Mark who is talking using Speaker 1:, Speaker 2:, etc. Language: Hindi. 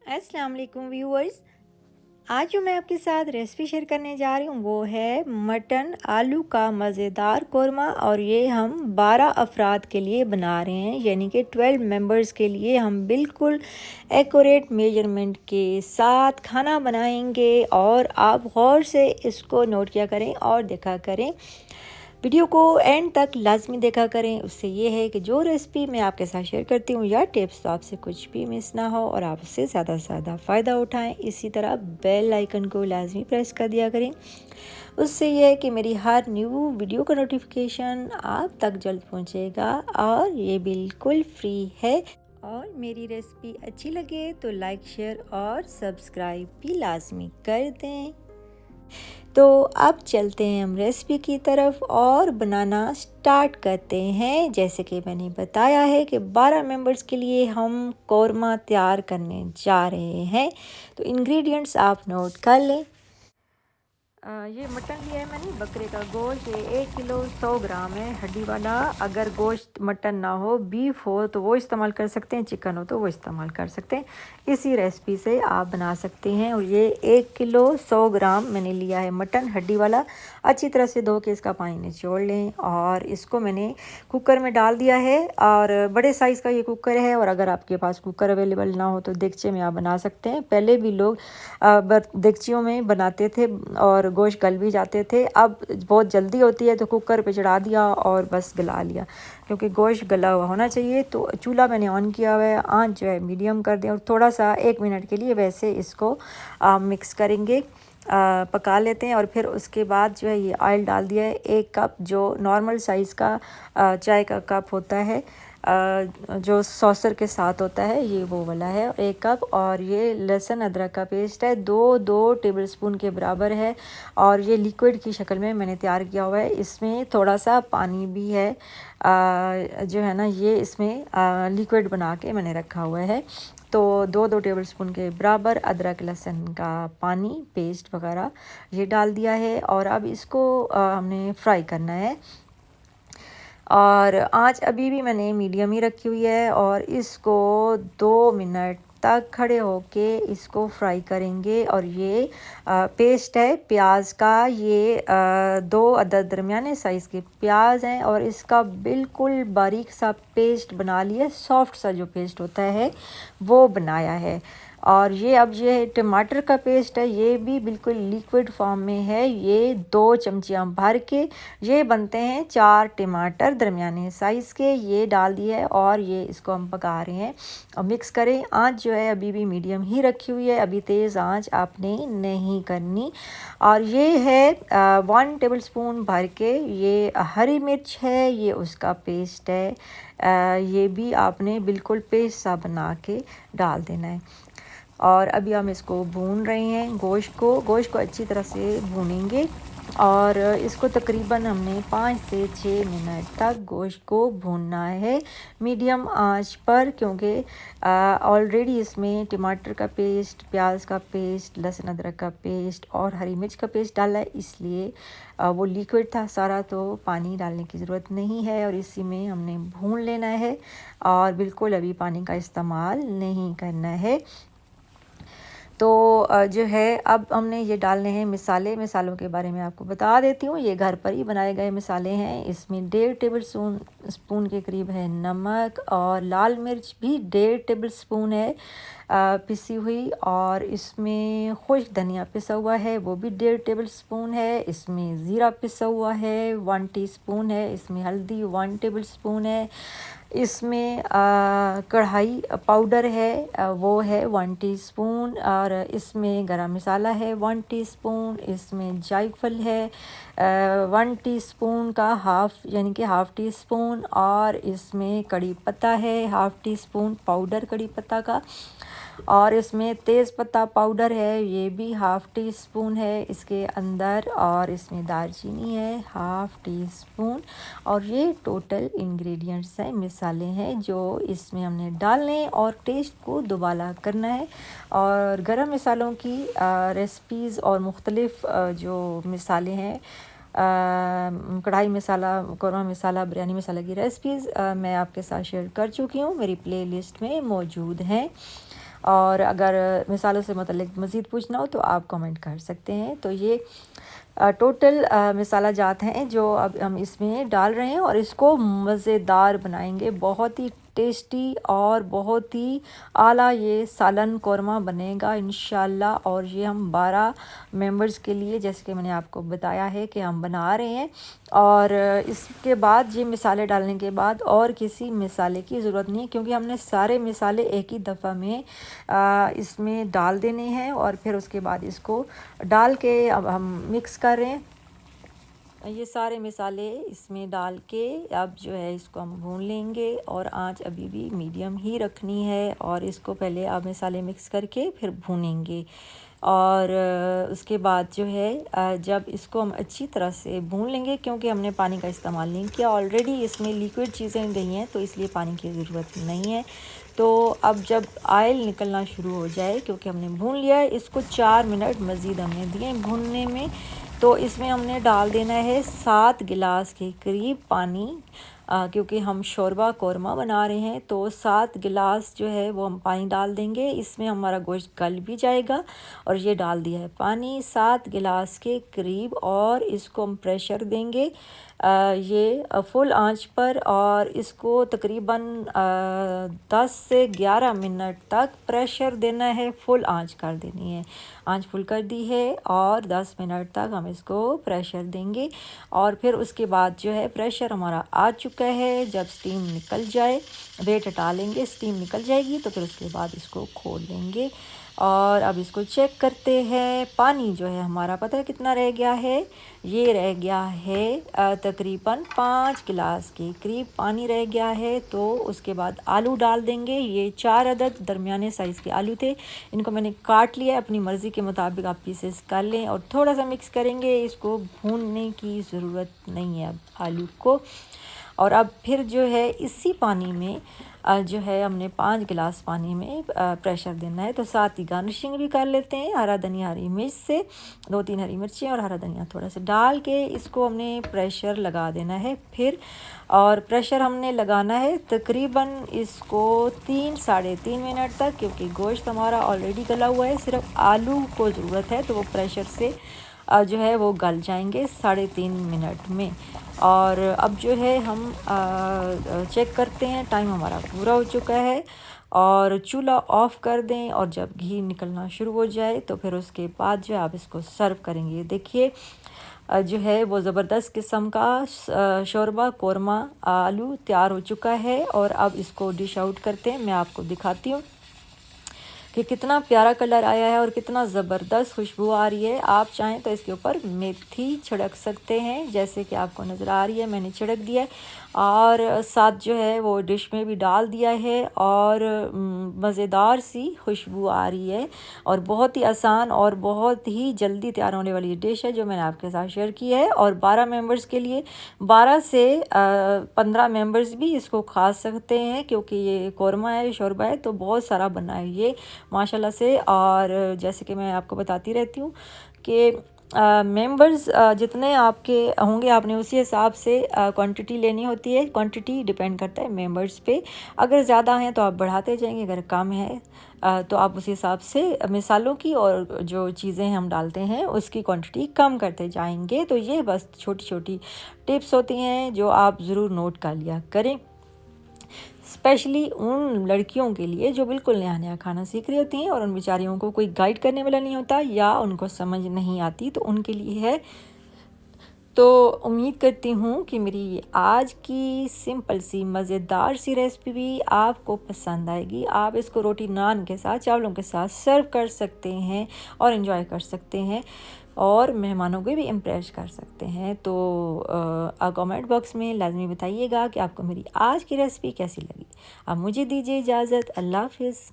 Speaker 1: अस्सलाम वालेकुम व्यूअर्स। आज जो मैं आपके साथ रेसिपी शेयर करने जा रही हूँ वो है मटन आलू का मज़ेदार कोरमा। और ये हम 12 अफराद के लिए बना रहे हैं, यानी कि 12 मेंबर्स के लिए हम बिल्कुल एक्यूरेट मेजरमेंट के साथ खाना बनाएंगे। और आप गौर से इसको नोट किया करें और देखा करें, वीडियो को एंड तक लाजमी देखा करें। उससे ये है कि जो रेसिपी मैं आपके साथ शेयर करती हूँ या टिप्स, तो आपसे कुछ भी मिस ना हो और आप उससे ज़्यादा से ज़्यादा फ़ायदा उठाएं। इसी तरह बेल आइकन को लाजमी प्रेस कर दिया करें। उससे ये है कि मेरी हर न्यू वीडियो का नोटिफिकेशन आप तक जल्द पहुँचेगा और ये बिल्कुल फ्री है। और मेरी रेसिपी अच्छी लगे तो लाइक, शेयर और सब्सक्राइब भी लाजमी कर दें। तो अब चलते हैं हम रेसिपी की तरफ और बनाना स्टार्ट करते हैं। जैसे कि मैंने बताया है कि 12 मेंबर्स के लिए हम कौरमा तैयार करने जा रहे हैं। तो इंग्रेडिएंट्स आप नोट कर लें। ये मटन लिया है मैंने, बकरे का गोश्त। ये 1 किलो 100 ग्राम है, हड्डी वाला। अगर गोश्त मटन ना हो, बीफ हो तो वो इस्तेमाल कर सकते हैं, चिकन हो तो वो इस्तेमाल कर सकते हैं। इसी रेसिपी से आप बना सकते हैं। और ये 1 किलो 100 ग्राम मैंने लिया है मटन हड्डी वाला। अच्छी तरह से धो के इसका पानी निचोड़ लें और इसको मैंने कुकर में डाल दिया है। और बड़े साइज़ का ये कुकर है, और अगर आपके पास कुकर अवेलेबल ना हो तो देगचे में आप बना सकते हैं। पहले भी लोग देगचियों में बनाते थे और गोश्त गल भी जाते थे। अब बहुत जल्दी होती है तो कुकर पे चढ़ा दिया और बस गला लिया, क्योंकि गोश्त गला हुआ होना चाहिए। तो चूल्हा मैंने ऑन किया हुआ है, आंच जो है मीडियम कर दें और थोड़ा सा 1 मिनट के लिए वैसे इसको मिक्स करेंगे, पका लेते हैं। और फिर उसके बाद जो है ये ऑयल डाल दिया है, 1 कप, जो नॉर्मल साइज़ का चाय का कप होता है, जो सॉसर के साथ होता है, ये वो वाला है, 1 कप। और ये लहसुन अदरक का पेस्ट है, दो टेबलस्पून के बराबर है। और ये लिक्विड की शक्ल में मैंने तैयार किया हुआ है। इसमें थोड़ा सा पानी भी है, जो है ना, ये इसमें लिक्विड बना के मैंने रखा हुआ है। तो दो टेबलस्पून के बराबर अदरक लहसुन का पानी पेस्ट वगैरह ये डाल दिया है। और अब इसको हमने फ्राई करना है। और आँच अभी भी मैंने मीडियम ही रखी हुई है और इसको 2 मिनट तक खड़े होके इसको फ्राई करेंगे। और ये पेस्ट है प्याज का, ये 2 अदद दरमियाने साइज़ के प्याज हैं और इसका बिल्कुल बारीक सा पेस्ट बना लिया, सॉफ्ट सा जो पेस्ट होता है वो बनाया है। और ये अब ये टमाटर का पेस्ट है, ये भी बिल्कुल लिक्विड फॉर्म में है। ये 2 चमचियाँ भर के ये बनते हैं 4 टमाटर दरमियाने साइज़ के, ये डाल दिए है और ये इसको हम पका रहे हैं और मिक्स करें। आंच जो है अभी भी मीडियम ही रखी हुई है, अभी तेज़ आंच आपने नहीं करनी। और ये है 1 टेबलस्पून भर के ये हरी मिर्च है, ये उसका पेस्ट है। ये भी आपने बिल्कुल पेस्ट सा बना के डाल देना है। और अभी हम इसको भून रहे हैं, गोश्त को अच्छी तरह से भूनेंगे। और इसको तकरीबन हमने 5 से 6 मिनट तक गोश्त को भूनना है मीडियम आंच पर, क्योंकि ऑलरेडी इसमें टमाटर का पेस्ट, प्याज का पेस्ट, लहसुन अदरक का पेस्ट और हरी मिर्च का पेस्ट डाला है, इसलिए वो लिक्विड था सारा, तो पानी डालने की ज़रूरत नहीं है। और इसी में हमने भून लेना है और बिल्कुल अभी पानी का इस्तेमाल नहीं करना है। तो जो है अब हमने ये डालने हैं मसालों के बारे में आपको बता देती हूँ। ये घर पर ही बनाए गए मसाले हैं। इसमें 1.5 टेबल स्पून के करीब है नमक, और लाल मिर्च भी 1.5 टेबल स्पून है पिसी हुई। और इसमें खुश्क धनिया पिसा हुआ है, वो भी 1.5 टेबल स्पून है। इसमें ज़ीरा पिसा हुआ है 1 टीस्पून है। इसमें हल्दी 1 टेबल स्पून है। इसमें कढ़ाई पाउडर है, वो है 1 टीस्पून। और इसमें गरम मसाला है 1 टीस्पून। इसमें जायफल है 1 टीस्पून का हाफ़, यानी कि हाफ़ टी स्पून। और इसमें कड़ी पत्ता है 1/2 टीस्पून पाउडर कड़ी पत्ता का। और इसमें तेज़ पत्ता पाउडर है, ये भी 1/2 टी स्पून है इसके अंदर। और इसमें दालचीनी है 1/2 टी स्पून। और ये टोटल इंग्रेडिएंट्स हैं, मसाले हैं जो इसमें हमने डालने और टेस्ट को दुबाला करना है। और गरम मसालों की रेसिपीज़ और मुख्तलिफ़ जो मसाले हैं, कढ़ाई मसाला, कौरमा मसाला, बिरयानी मसाला की रेसिपीज़ मैं आपके साथ शेयर कर चुकी हूँ, मेरी प्लेलिस्ट में मौजूद हैं। और अगर मिसालों से मतलब मज़ीद पूछना हो तो आप कमेंट कर सकते हैं। तो ये टोटल मसाला जात हैं जो अब हम इसमें डाल रहे हैं और इसको मज़ेदार बनाएंगे, बहुत ही टेस्टी और बहुत ही आला ये सालन कौरमा बनेगा इंशाल्लाह। और ये हम 12 मेंबर्स के लिए, जैसे कि मैंने आपको बताया है कि हम बना रहे हैं। और इसके बाद ये मिसाले डालने के बाद और किसी मिसाले की ज़रूरत नहीं है, क्योंकि हमने सारे मिसाले एक ही दफ़ा में इसमें डाल देने हैं। और फिर उसके बाद इसको डाल के अब हम मिक्स कर रहे हैं। ये सारे मिसाले इसमें डाल के अब जो है इसको हम भून लेंगे और आंच अभी भी मीडियम ही रखनी है। और इसको पहले अब मिसाले मिक्स करके फिर भूनेंगे। और उसके बाद जो है जब इसको हम अच्छी तरह से भून लेंगे, क्योंकि हमने पानी का इस्तेमाल नहीं किया, ऑलरेडी इसमें लिक्विड चीज़ें गई हैं तो इसलिए पानी की ज़रूरत नहीं है। तो अब जब ऑयल निकलना शुरू हो जाए, क्योंकि हमने भून लिया है इसको, 4 मिनट मज़ीद हमने दिए भूनने में, तो इसमें हमने डाल देना है 7 गिलास के करीब पानी। क्योंकि हम शोरबा कौरमा बना रहे हैं तो 7 गिलास जो है वो हम पानी डाल देंगे। इसमें हमारा गोश्त गल भी जाएगा। और ये डाल दिया है पानी 7 गिलास के करीब और इसको हम प्रेशर देंगे ये फुल आंच पर। और इसको तकरीबन 10 से 11 मिनट तक प्रेशर देना है, फुल आंच कर देनी है। आंच फुल कर दी है और 10 मिनट तक हम इसको प्रेशर देंगे। और फिर उसके बाद जो है प्रेशर हमारा आ चुका है। जब स्टीम निकल जाए, वेट हटा लेंगे, स्टीम निकल जाएगी तो फिर उसके बाद इसको खोल लेंगे। और अब इसको चेक करते हैं। पानी जो है हमारा पता है कितना रह गया है, ये रह गया है तकरीबन 5 गिलास के करीब पानी रह गया है। तो उसके बाद आलू डाल देंगे। ये 4 अदद दरमियाने साइज़ के आलू थे, इनको मैंने काट लिया। अपनी मर्ज़ी के मुताबिक आप पीसेस कर लें और थोड़ा सा मिक्स करेंगे, इसको भूनने की ज़रूरत नहीं है अब आलू को। और अब फिर जो है इसी पानी में जो है हमने 5 गिलास पानी में प्रेशर देना है। तो साथ ही गार्निशिंग भी कर लेते हैं हरा धनिया, हरी मिर्च से 2-3 हरी मिर्चें और हरा धनिया थोड़ा सा डाल के इसको हमने प्रेशर लगा देना है फिर। और प्रेशर हमने लगाना है तकरीबन इसको 3-3.5 मिनट तक, क्योंकि गोश्त हमारा ऑलरेडी गला हुआ है, सिर्फ आलू को ज़रूरत है तो वो प्रेशर से जो है वो गल जाएंगे 3.5 मिनट में। और अब जो है हम चेक करते हैं, टाइम हमारा पूरा हो चुका है। और चूल्हा ऑफ़ कर दें और जब घी निकलना शुरू हो जाए तो फिर उसके बाद जो है आप इसको सर्व करेंगे। देखिए जो है वो ज़बरदस्त किस्म का शोरबा कौरमा आलू तैयार हो चुका है। और अब इसको डिश आउट करते हैं, मैं आपको दिखाती हूँ कि कितना प्यारा कलर आया है और कितना ज़बरदस्त खुशबू आ रही है। आप चाहें तो इसके ऊपर मेथी छिड़क सकते हैं, जैसे कि आपको नज़र आ रही है, मैंने छिड़क दिया है। और साथ जो है वो डिश में भी डाल दिया है और मज़ेदार सी खुशबू आ रही है। और बहुत ही आसान और बहुत ही जल्दी तैयार होने वाली डिश है जो मैंने आपके साथ शेयर की है। और 12 मेंबर्स के लिए, 12 से 15 मेंबर्स भी इसको खा सकते हैं, क्योंकि ये कौरमा है, शोरबा है, तो बहुत सारा बना है ये माशाल्लाह से। और जैसे कि मैं आपको बताती रहती हूँ कि मेंबर्स जितने आपके होंगे आपने उसी हिसाब से क्वांटिटी लेनी होती है। क्वांटिटी डिपेंड करता है मेंबर्स पे। अगर ज़्यादा हैं तो आप बढ़ाते जाएंगे, अगर कम है तो आप उसी हिसाब से मिसालों की और जो चीज़ें हम डालते हैं उसकी क्वांटिटी कम करते जाएंगे। तो ये बस छोटी छोटी टिप्स होती हैं जो आप ज़रूर नोट कर लिया करें, स्पेशली उन लड़कियों के लिए जो बिल्कुल नया नया खाना सीख रही होती हैं और उन बेचारियों को कोई गाइड करने वाला नहीं होता या उनको समझ नहीं आती, तो उनके लिए है। तो उम्मीद करती हूँ कि मेरी आज की सिंपल सी मज़ेदार सी रेसिपी भी आपको पसंद आएगी। आप इसको रोटी नान के साथ, चावलों के साथ सर्व कर सकते हैं और एंजॉय कर सकते हैं और मेहमानों को भी इम्प्रेस कर सकते हैं। तो कमेंट बॉक्स में लाजमी बताइएगा कि आपको मेरी आज की रेसिपी कैसी लगी। अब मुझे दीजिए इजाज़त। अल्लाह हाफ़िज़।